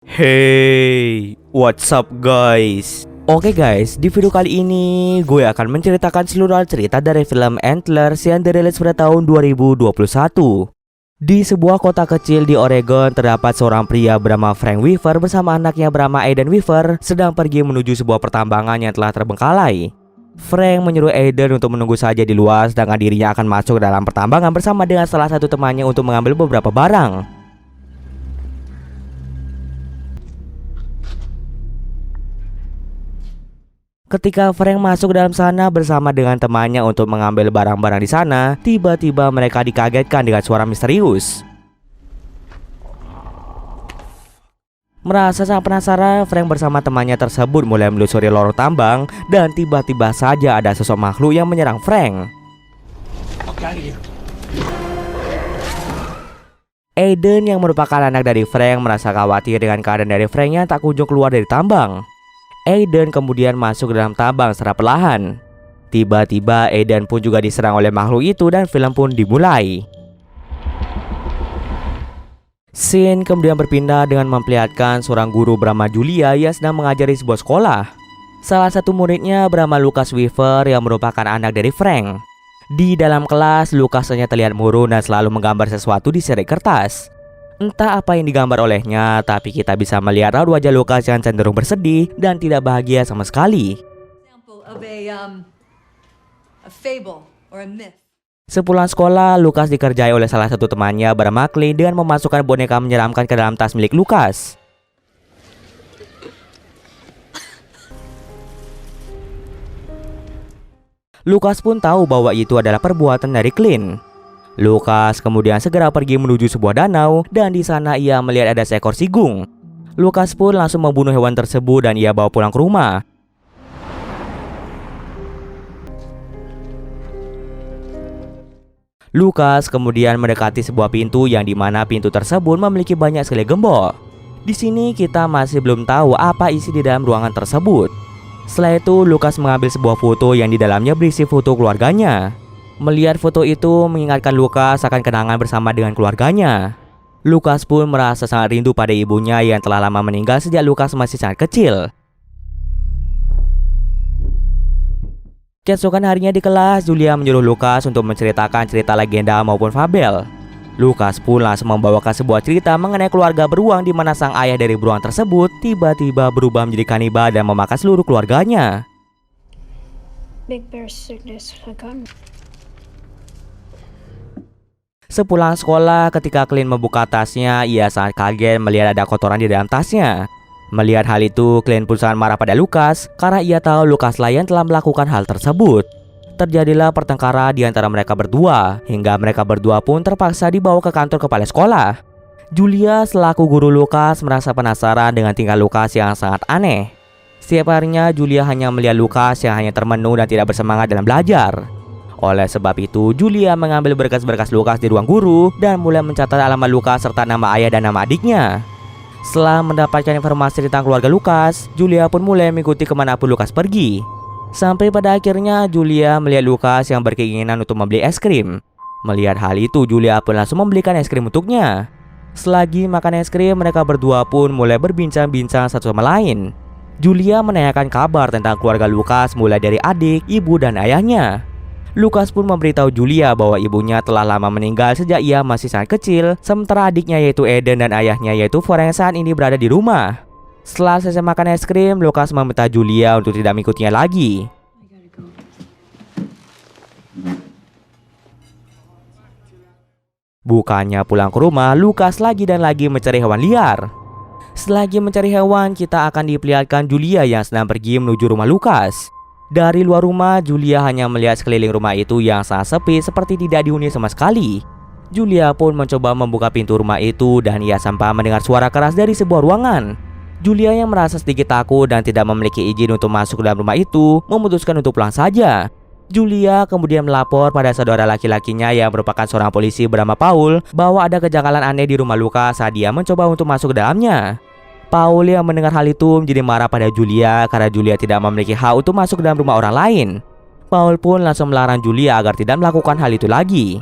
Hey, what's up guys? Oke guys, di video kali ini gue akan menceritakan seluruh cerita dari film Antlers yang dirilis pada tahun 2021. Di sebuah kota kecil di Oregon terdapat seorang pria bernama Frank Weaver bersama anaknya bernama Aiden Weaver sedang pergi menuju sebuah pertambangan yang telah terbengkalai. Frank menyuruh Aiden untuk menunggu saja di luar sedangkan dirinya akan masuk ke dalam pertambangan bersama dengan salah satu temannya untuk mengambil beberapa barang. Ketika Frank masuk ke dalam sana bersama dengan temannya untuk mengambil barang-barang di sana, tiba-tiba mereka dikagetkan dengan suara misterius. Merasa sangat penasaran, Frank bersama temannya tersebut mulai menelusuri lorong tambang dan tiba-tiba saja ada sosok makhluk yang menyerang Frank. Aiden yang merupakan anak dari Frank merasa khawatir dengan keadaan dari Frank yang tak kunjung keluar dari tambang. Aiden kemudian masuk ke dalam tambang secara perlahan. Tiba-tiba Aiden pun juga diserang oleh makhluk itu dan film pun dimulai. Scene kemudian berpindah dengan memperlihatkan seorang guru bernama Julia yang sedang mengajari sebuah sekolah. Salah satu muridnya bernama Lucas Weaver yang merupakan anak dari Frank. Di dalam kelas, Lucas hanya terlihat murung dan selalu menggambar sesuatu di serai kertas. Entah apa yang digambar olehnya, tapi kita bisa melihat raut wajah Lucas yang cenderung bersedih dan tidak bahagia sama sekali. Sepulang sekolah, Lucas dikerjai oleh salah satu temannya bernama Clint dengan memasukkan boneka menyeramkan ke dalam tas milik Lucas. Lucas pun tahu bahwa itu adalah perbuatan dari Clint. Lucas kemudian segera pergi menuju sebuah danau dan di sana ia melihat ada seekor sigung. Lucas pun langsung membunuh hewan tersebut dan ia bawa pulang ke rumah. Lucas kemudian mendekati sebuah pintu yang dimana pintu tersebut memiliki banyak sekali gembok. Di sini kita masih belum tahu apa isi di dalam ruangan tersebut. Setelah itu Lucas mengambil sebuah foto yang di dalamnya berisi foto keluarganya. Melihat foto itu mengingatkan Lucas akan kenangan bersama dengan keluarganya. Lucas pun merasa sangat rindu pada ibunya yang telah lama meninggal sejak Lucas masih sangat kecil. Keesokan harinya di kelas, Julia menyuruh Lucas untuk menceritakan cerita legenda maupun fabel. Lucas pun langsung membawakan sebuah cerita mengenai keluarga beruang di mana sang ayah dari beruang tersebut tiba-tiba berubah menjadi kanibal dan memakan seluruh keluarganya. Big Bear sickness. Sepulang sekolah, ketika Clint membuka tasnya, ia sangat kaget melihat ada kotoran di dalam tasnya. Melihat hal itu, Clint pun sangat marah pada Lucas karena ia tahu Lucas lah yang telah melakukan hal tersebut. Terjadilah pertengkaran di antara mereka berdua, hingga mereka berdua pun terpaksa dibawa ke kantor kepala sekolah. Julia selaku guru Lucas merasa penasaran dengan tingkah Lucas yang sangat aneh. Setiap harinya Julia hanya melihat Lucas yang hanya termenung dan tidak bersemangat dalam belajar. Oleh sebab itu, Julia mengambil berkas-berkas Lucas di ruang guru dan mulai mencatat alamat Lucas serta nama ayah dan nama adiknya. Setelah mendapatkan informasi tentang keluarga Lucas, Julia pun mulai mengikuti kemanapun Lucas pergi. Sampai pada akhirnya Julia melihat Lucas yang berkeinginan untuk membeli es krim. Melihat hal itu, Julia pun langsung membelikan es krim untuknya. Selagi makan es krim, mereka berdua pun mulai berbincang-bincang satu sama lain. Julia menanyakan kabar tentang keluarga Lucas mulai dari adik, ibu, dan ayahnya. Lucas pun memberitahu Julia bahwa ibunya telah lama meninggal sejak ia masih sangat kecil, sementara adiknya yaitu Aiden dan ayahnya yaitu Frank saat ini berada di rumah. Setelah selesai makan es krim, Lucas meminta Julia untuk tidak mengikutinya lagi. Bukannya pulang ke rumah, Lucas lagi dan lagi mencari hewan liar. Selagi mencari hewan, kita akan diperlihatkan Julia yang sedang pergi menuju rumah Lucas. Dari luar rumah, Julia hanya melihat sekeliling rumah itu yang sangat sepi seperti tidak dihuni sama sekali. Julia pun mencoba membuka pintu rumah itu dan ia sampai mendengar suara keras dari sebuah ruangan. Julia yang merasa sedikit takut dan tidak memiliki izin untuk masuk ke dalam rumah itu memutuskan untuk pulang saja. Julia kemudian melapor pada saudara laki-lakinya yang merupakan seorang polisi bernama Paul bahwa ada kejanggalan aneh di rumah Lucas saat dia mencoba untuk masuk ke dalamnya. Paul yang mendengar hal itu menjadi marah pada Julia karena Julia tidak memiliki hak untuk masuk ke dalam rumah orang lain. Paul pun langsung melarang Julia agar tidak melakukan hal itu lagi.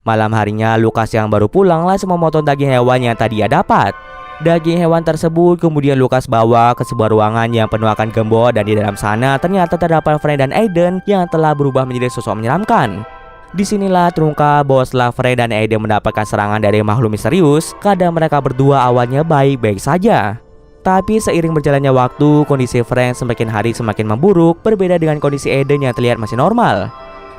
Malam harinya, Lucas yang baru pulang langsung memotong daging hewan yang tadi ia dapat. Daging hewan tersebut kemudian Lucas bawa ke sebuah ruangan yang penuh akan gembok, dan di dalam sana ternyata terdapat Frank dan Aiden yang telah berubah menjadi sosok menyeramkan. Disinilah terungkap bahwa setelah Frank dan Aiden mendapatkan serangan dari makhluk misterius, keadaan mereka berdua awalnya baik-baik saja. Tapi seiring berjalannya waktu, kondisi Frank semakin hari semakin memburuk, berbeda dengan kondisi Aiden yang terlihat masih normal.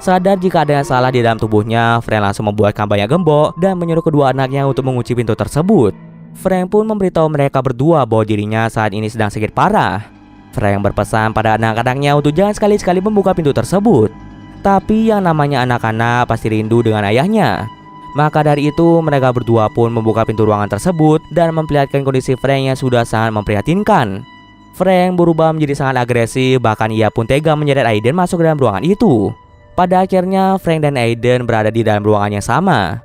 Sadar jika ada yang salah di dalam tubuhnya, Frank langsung membuatkan banyak gembok dan menyuruh kedua anaknya untuk mengunci pintu tersebut. Frank pun memberitahu mereka berdua bahwa dirinya saat ini sedang sakit parah. Frank berpesan pada anak-anaknya untuk jangan sekali-sekali membuka pintu tersebut. Tapi yang namanya anak-anak pasti rindu dengan ayahnya. Maka dari itu mereka berdua pun membuka pintu ruangan tersebut dan memperlihatkan kondisi Frank yang sudah sangat memprihatinkan. Frank berubah menjadi sangat agresif, bahkan ia pun tega menyeret Aiden masuk ke dalam ruangan itu. Pada akhirnya Frank dan Aiden berada di dalam ruangan yang sama.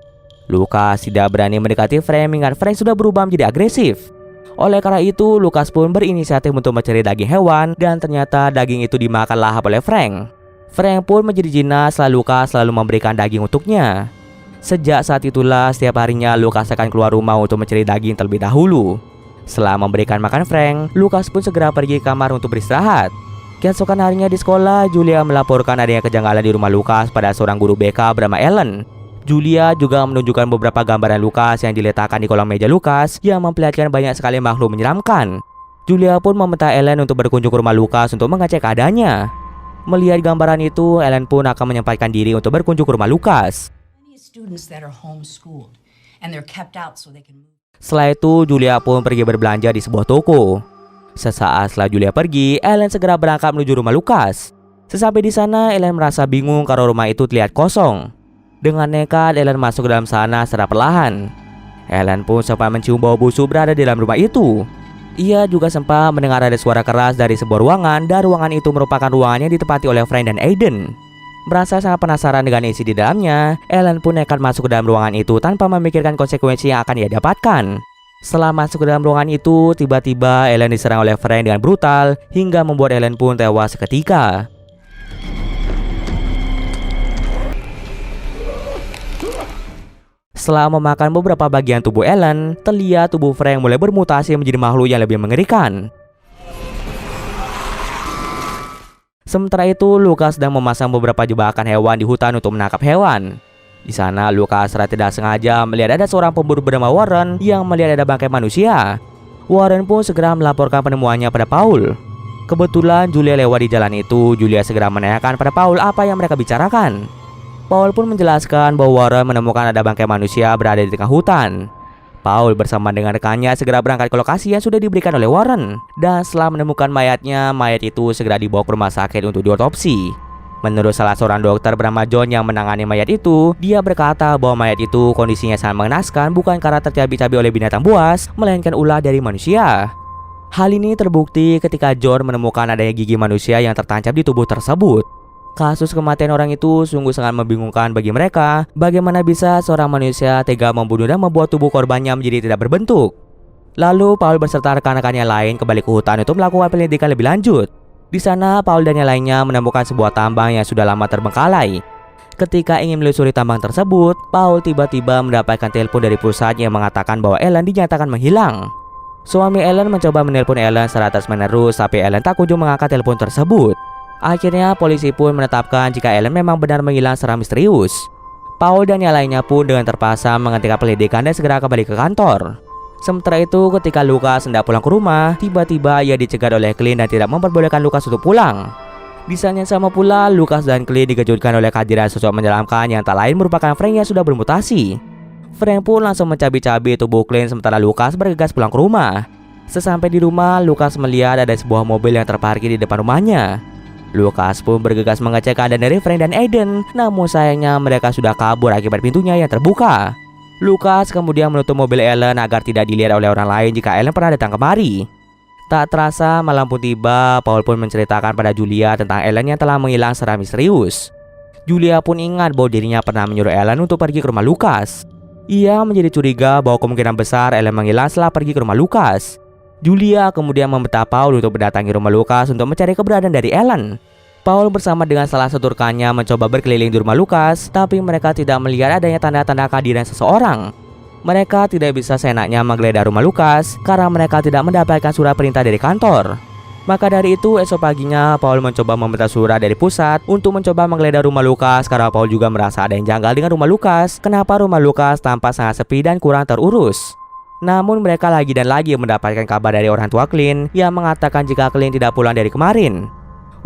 Lucas tidak berani mendekati Frank mengingat Frank sudah berubah menjadi agresif. Oleh karena itu, Lucas pun berinisiatif untuk mencari daging hewan, dan ternyata daging itu dimakan lahap oleh Frank. Frank pun menjadi jinak setelah Lucas selalu memberikan daging untuknya. Sejak saat itulah setiap harinya Lucas akan keluar rumah untuk mencari daging terlebih dahulu. Setelah memberikan makan Frank, Lucas pun segera pergi ke kamar untuk beristirahat. Keesokan harinya di sekolah, Julia melaporkan adanya kejanggalan di rumah Lucas pada seorang guru BK bernama Ellen. Julia juga menunjukkan beberapa gambaran Lucas yang diletakkan di kolong meja Lucas yang memperlihatkan banyak sekali makhluk menyeramkan. Julia pun meminta Ellen untuk berkunjung ke rumah Lucas untuk mengecek keadaannya. Melihat gambaran itu, Ellen pun akan menyempatkan diri untuk berkunjung ke rumah Lucas. Setelah itu, Julia pun pergi berbelanja di sebuah toko. Sesaat setelah Julia pergi, Ellen segera berangkat menuju rumah Lucas. Sesampai di sana, Ellen merasa bingung karena rumah itu terlihat kosong. Dengan nekat, Ellen masuk ke dalam sana secara perlahan. Ellen pun sempat mencium bau busuk berada di dalam rumah itu. Ia juga sempat mendengar ada suara keras dari sebuah ruangan, dan ruangan itu merupakan ruangan yang ditempati oleh Frank dan Aiden. Merasa sangat penasaran dengan isi di dalamnya, Ellen pun nekat masuk ke dalam ruangan itu tanpa memikirkan konsekuensi yang akan ia dapatkan. Setelah masuk ke dalam ruangan itu, tiba-tiba Ellen diserang oleh Frank dengan brutal, hingga membuat Ellen pun tewas seketika. Setelah memakan beberapa bagian tubuh Ellen, terlihat tubuh Frank mulai bermutasi menjadi makhluk yang lebih mengerikan. Sementara itu, Lucas sedang memasang beberapa jebakan hewan di hutan untuk menangkap hewan. Di sana, Lucas secara tidak sengaja melihat ada seorang pemburu bernama Warren yang melihat ada bangkai manusia. Warren pun segera melaporkan penemuannya pada Paul. Kebetulan Julia lewat di jalan itu. Julia segera menanyakan pada Paul apa yang mereka bicarakan. Paul pun menjelaskan bahwa Warren menemukan ada bangkai manusia berada di tengah hutan. Paul bersama dengan rekannya segera berangkat ke lokasi yang sudah diberikan oleh Warren. Dan setelah menemukan mayatnya, mayat itu segera dibawa ke rumah sakit untuk diotopsi. Menurut salah seorang dokter bernama John yang menangani mayat itu, dia berkata bahwa mayat itu kondisinya sangat mengenaskan bukan karena tercabik-cabik oleh binatang buas, melainkan ulah dari manusia. Hal ini terbukti ketika John menemukan adanya gigi manusia yang tertancap di tubuh tersebut. Kasus kematian orang itu sungguh sangat membingungkan bagi mereka. Bagaimana bisa seorang manusia tega membunuh dan membuat tubuh korbannya menjadi tidak berbentuk? Lalu Paul beserta rekan-rekannya lain kembali ke hutan untuk melakukan penyelidikan lebih lanjut. Di sana Paul dan yang lainnya menemukan sebuah tambang yang sudah lama terbengkalai. Ketika ingin menelusuri tambang tersebut, Paul tiba-tiba mendapatkan telepon dari perusahaan yang mengatakan bahwa Ellen dinyatakan menghilang. Suami Ellen mencoba menelpon Ellen secara terus-menerus, tapi Ellen tak kunjung mengangkat telepon tersebut. Akhirnya polisi pun menetapkan jika Ellen memang benar menghilang secara misterius. Paul dan yang lainnya pun dengan terpaksa menghentikan penyelidikan dan segera kembali ke kantor. Sementara itu, ketika Lucas hendak pulang ke rumah, tiba-tiba ia dicegat oleh Clint dan tidak memperbolehkan Lucas untuk pulang. Di saat yang sama pula, Lucas dan Clint dikejutkan oleh kehadiran sosok menyeramkan yang tak lain merupakan Frank yang sudah bermutasi. Frank pun langsung mencabik-cabik tubuh Clint sementara Lucas bergegas pulang ke rumah. Sesampai di rumah, Lucas melihat ada sebuah mobil yang terparkir di depan rumahnya. Lucas pun bergegas mengecek keadaan dari Frank dan Aiden, namun sayangnya mereka sudah kabur akibat pintunya yang terbuka. Lucas kemudian menutup mobil Ellen agar tidak dilihat oleh orang lain jika Ellen pernah datang kemari. Tak terasa malam pun tiba. Paul pun menceritakan pada Julia tentang Ellen yang telah menghilang secara misterius. Julia pun ingat bahwa dirinya pernah menyuruh Ellen untuk pergi ke rumah Lucas. Ia menjadi curiga bahwa kemungkinan besar Ellen menghilang setelah pergi ke rumah Lucas. Julia kemudian meminta Paul untuk mendatangi rumah Lucas untuk mencari keberadaan dari Ellen. Paul bersama dengan salah satu rekannya mencoba berkeliling di rumah Lukas, tapi mereka tidak melihat adanya tanda-tanda kehadiran seseorang. Mereka tidak bisa seenaknya menggeledah rumah Lukas karena mereka tidak mendapatkan surat perintah dari kantor. Maka dari itu, esok paginya Paul mencoba meminta surat dari pusat untuk mencoba menggeledah rumah Lukas karena Paul juga merasa ada yang janggal dengan rumah Lukas. Kenapa rumah Lukas tampak sangat sepi dan kurang terurus? Namun mereka lagi dan lagi mendapatkan kabar dari orang tua Clint yang mengatakan jika Clint tidak pulang dari kemarin.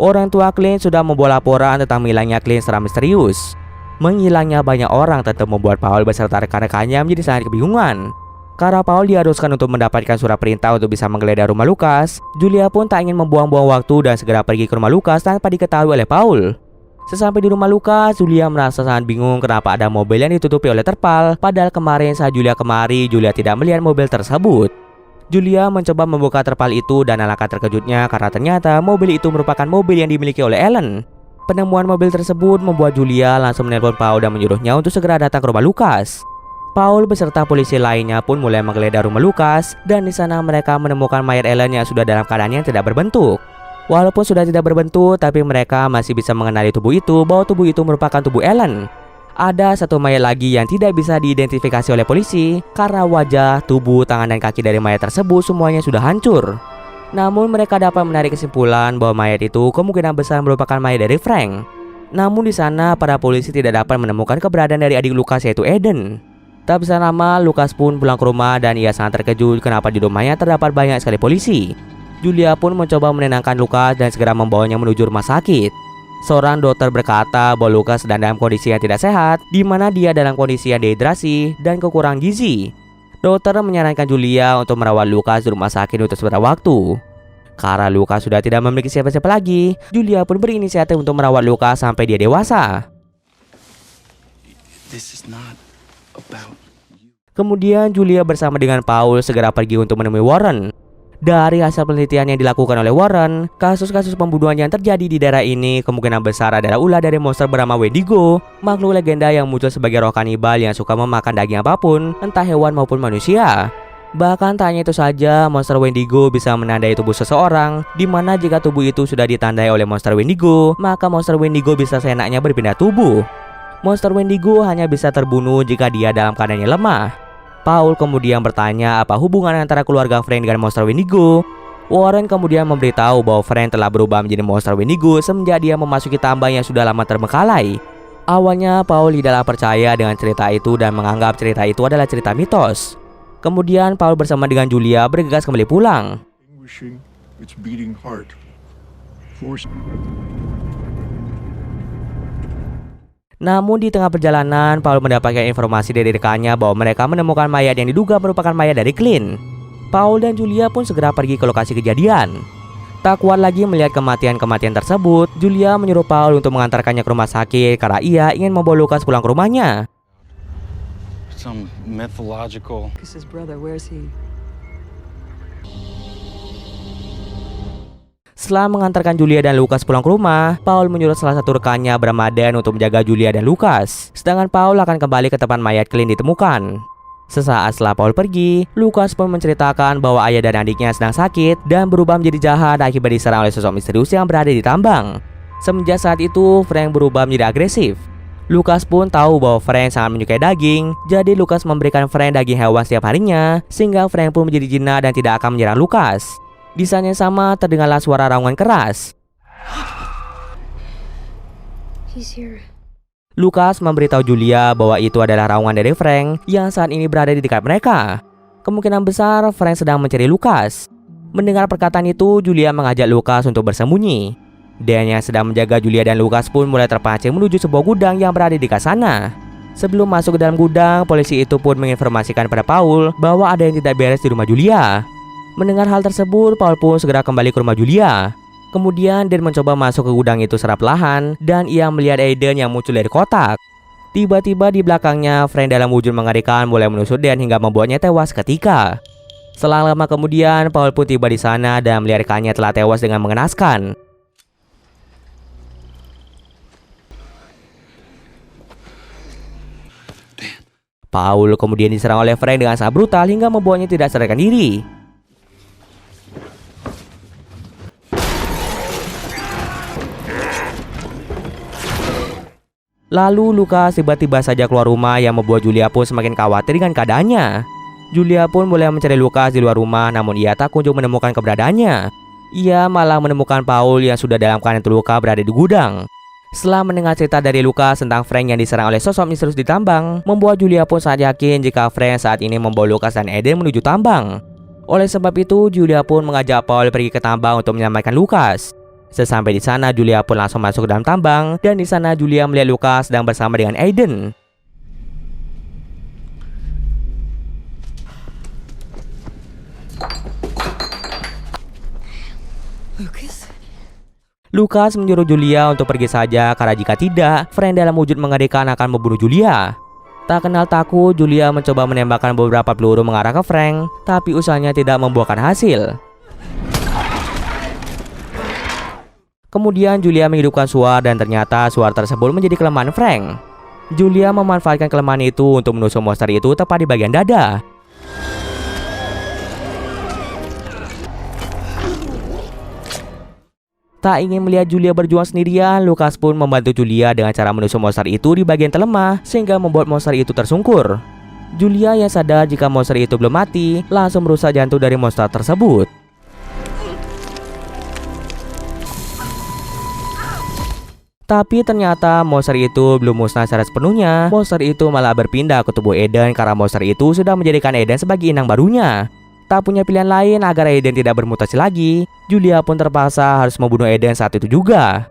Orang tua Clint sudah membuat laporan tentang hilangnya Clint secara misterius. Menghilangnya banyak orang tentu membuat Paul beserta rekan-rekannya menjadi sangat kebingungan. Karena Paul diharuskan untuk mendapatkan surat perintah untuk bisa menggeledah rumah Lukas, Julia pun tak ingin membuang-buang waktu dan segera pergi ke rumah Lukas tanpa diketahui oleh Paul. Sesampai di rumah Lukas, Julia merasa sangat bingung kenapa ada mobil yang ditutupi oleh terpal, padahal kemarin saat Julia kemari, Julia tidak melihat mobil tersebut. Julia mencoba membuka terpal itu dan alangkah terkejutnya karena ternyata mobil itu merupakan mobil yang dimiliki oleh Ellen. Penemuan mobil tersebut membuat Julia langsung menelpon Paul dan menyuruhnya untuk segera datang ke rumah Lukas. Paul beserta polisi lainnya pun mulai menggeledah rumah Lukas dan di sana mereka menemukan mayat Ellen yang sudah dalam keadaan yang tidak berbentuk. Walaupun sudah tidak berbentuk, tapi mereka masih bisa mengenali tubuh itu bahwa tubuh itu merupakan tubuh Ellen. Ada satu mayat lagi yang tidak bisa diidentifikasi oleh polisi karena wajah, tubuh, tangan dan kaki dari mayat tersebut semuanya sudah hancur. Namun mereka dapat menarik kesimpulan bahwa mayat itu kemungkinan besar merupakan mayat dari Frank. Namun di sana para polisi tidak dapat menemukan keberadaan dari adik Lukas yaitu Eden. Tak bisa lama, Lukas pun pulang ke rumah dan ia sangat terkejut kenapa di rumahnya terdapat banyak sekali polisi. Julia pun mencoba menenangkan Lukas dan segera membawanya menuju rumah sakit. Seorang dokter berkata bahwa Lukas sedang dalam kondisi yang tidak sehat, di mana dia dalam kondisi yang dehidrasi dan kekurangan gizi. Dokter menyarankan Julia untuk merawat Lukas di rumah sakit untuk sementara waktu. Karena Lukas sudah tidak memiliki siapa-siapa lagi, Julia pun berinisiatif untuk merawat Lukas sampai dia dewasa. This is not about you. Kemudian Julia bersama dengan Paul segera pergi untuk menemui Warren. Dari hasil penelitian yang dilakukan oleh Warren, kasus-kasus pembunuhan yang terjadi di daerah ini kemungkinan besar adalah ulah dari monster bernama Wendigo, makhluk legenda yang muncul sebagai roh kanibal yang suka memakan daging apapun, entah hewan maupun manusia. Bahkan tak hanya itu saja, monster Wendigo bisa menandai tubuh seseorang, di mana jika tubuh itu sudah ditandai oleh monster Wendigo, maka monster Wendigo bisa seenaknya berpindah tubuh. Monster Wendigo hanya bisa terbunuh jika dia dalam keadaan yang lemah. Paul kemudian bertanya apa hubungan antara keluarga Frank dengan monster Wendigo. Warren kemudian memberitahu bahwa Frank telah berubah menjadi monster Wendigo semenjak dia memasuki tambang yang sudah lama terbengkalai. Awalnya Paul tidaklah percaya dengan cerita itu dan menganggap cerita itu adalah cerita mitos. Kemudian Paul bersama dengan Julia bergegas kembali pulang. Its beating heart. Force. Namun di tengah perjalanan, Paul mendapatkan informasi dari rekannya bahwa mereka menemukan mayat yang diduga merupakan mayat dari Clint. Paul dan Julia pun segera pergi ke lokasi kejadian. Tak kuat lagi melihat kematian-kematian tersebut, Julia menyuruh Paul untuk mengantarkannya ke rumah sakit karena ia ingin membawa Lukas pulang ke rumahnya. Some mythological. Lucas's brother, where's he? Setelah mengantarkan Julia dan Lukas pulang ke rumah, Paul menyuruh salah satu rekannya bernama Dan untuk menjaga Julia dan Lukas. Sedangkan Paul akan kembali ke tempat mayat Clint ditemukan. Sesaat setelah Paul pergi, Lukas pun menceritakan bahwa ayah dan adiknya sedang sakit dan berubah menjadi jahat akibat diserang oleh sosok misterius yang berada di tambang. Semenjak saat itu, Frank berubah menjadi agresif. Lukas pun tahu bahwa Frank sangat menyukai daging, jadi Lukas memberikan Frank daging hewan setiap harinya, sehingga Frank pun menjadi jinak dan tidak akan menyerang Lukas. Di saat yang sama terdengarlah suara raungan keras. He's here. Lukas memberitahu Julia bahwa itu adalah raungan dari Frank yang saat ini berada di dekat mereka. Kemungkinan besar Frank sedang mencari Lukas. Mendengar perkataan itu, Julia mengajak Lukas untuk bersembunyi. Dan yang sedang menjaga Julia dan Lukas pun mulai terpancing menuju sebuah gudang yang berada di dekat sana. Sebelum masuk ke dalam gudang, polisi itu pun menginformasikan pada Paul bahwa ada yang tidak beres di rumah Julia. Mendengar hal tersebut, Paul pun segera kembali ke rumah Julia. Kemudian Dan mencoba masuk ke gudang itu secara perlahan dan ia melihat Aiden yang muncul dari kotak. Tiba-tiba di belakangnya, Frank dalam wujud mengerikan mulai menusuk Dan hingga membuatnya tewas seketika. Selang lama kemudian, Paul pun tiba di sana dan melihat rekannya telah tewas dengan mengenaskan. Paul kemudian diserang oleh Frank dengan sangat brutal hingga membuatnya tidak sadarkan diri. Lalu Lucas tiba-tiba saja keluar rumah yang membuat Julia pun semakin khawatir dengan keadaannya. Julia pun mulai mencari Lucas di luar rumah, namun ia tak kunjung menemukan keberadaannya. Ia malah menemukan Paul yang sudah dalam keadaan terluka berada di gudang. Setelah mendengar cerita dari Lucas tentang Frank yang diserang oleh sosok misterius di tambang, membuat Julia pun sangat yakin jika Frank saat ini membawa Lucas dan Eden menuju tambang. Oleh sebab itu, Julia pun mengajak Paul pergi ke tambang untuk menyelamatkan Lucas. Sesampai di sana, Julia pun langsung masuk ke dalam tambang, dan di sana Julia melihat Lucas sedang bersama dengan Eden. Lucas menyuruh Julia untuk pergi saja karena jika tidak, Frank dalam wujud mengerikan akan membunuh Julia. Tak kenal takut, Julia mencoba menembakkan beberapa peluru mengarah ke Frank, tapi usahanya tidak membuahkan hasil. Kemudian Julia menghidupkan suar dan ternyata suar tersebut menjadi kelemahan Frank. Julia memanfaatkan kelemahan itu untuk menusuk monster itu tepat di bagian dada. Tak ingin melihat Julia berjuang sendirian, Lucas pun membantu Julia dengan cara menusuk monster itu di bagian telemah sehingga membuat monster itu tersungkur. Julia yang sadar jika monster itu belum mati, langsung merusak jantung dari monster tersebut. Tapi ternyata monster itu belum musnah secara sepenuhnya. Monster itu malah berpindah ke tubuh Eden karena monster itu sudah menjadikan Eden sebagai inang barunya. Tak punya pilihan lain agar Eden tidak bermutasi lagi, Julia pun terpaksa harus membunuh Eden saat itu juga.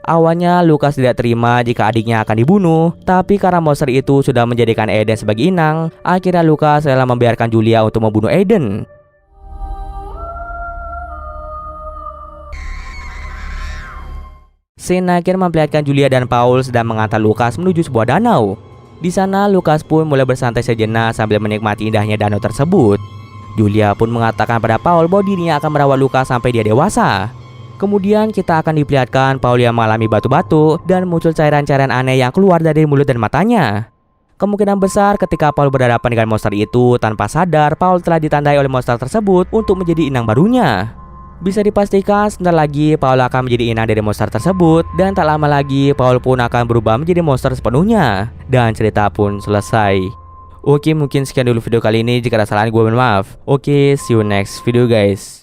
Awalnya Lucas tidak terima jika adiknya akan dibunuh, tapi karena monster itu sudah menjadikan Eden sebagai inang, akhirnya Lucas rela membiarkan Julia untuk membunuh Eden. Scene akhir memperlihatkan Julia dan Paul sedang mengantar Lucas menuju sebuah danau. Di sana Lucas pun mulai bersantai sejenak sambil menikmati indahnya danau tersebut. Julia pun mengatakan pada Paul bahwa dirinya akan merawat Lucas sampai dia dewasa. Kemudian kita akan diperlihatkan Paul yang mengalami batu-batu dan muncul cairan-cairan aneh yang keluar dari mulut dan matanya. Kemungkinan besar ketika Paul berhadapan dengan monster itu, tanpa sadar Paul telah ditandai oleh monster tersebut untuk menjadi inang barunya. Bisa dipastikan sebentar lagi Paul akan menjadi inang dari monster tersebut, dan tak lama lagi Paul pun akan berubah menjadi monster sepenuhnya, dan cerita pun selesai. Oke, mungkin sekian dulu video kali ini. Jika ada kesalahan gue mohon maaf. Oke, see you next video guys.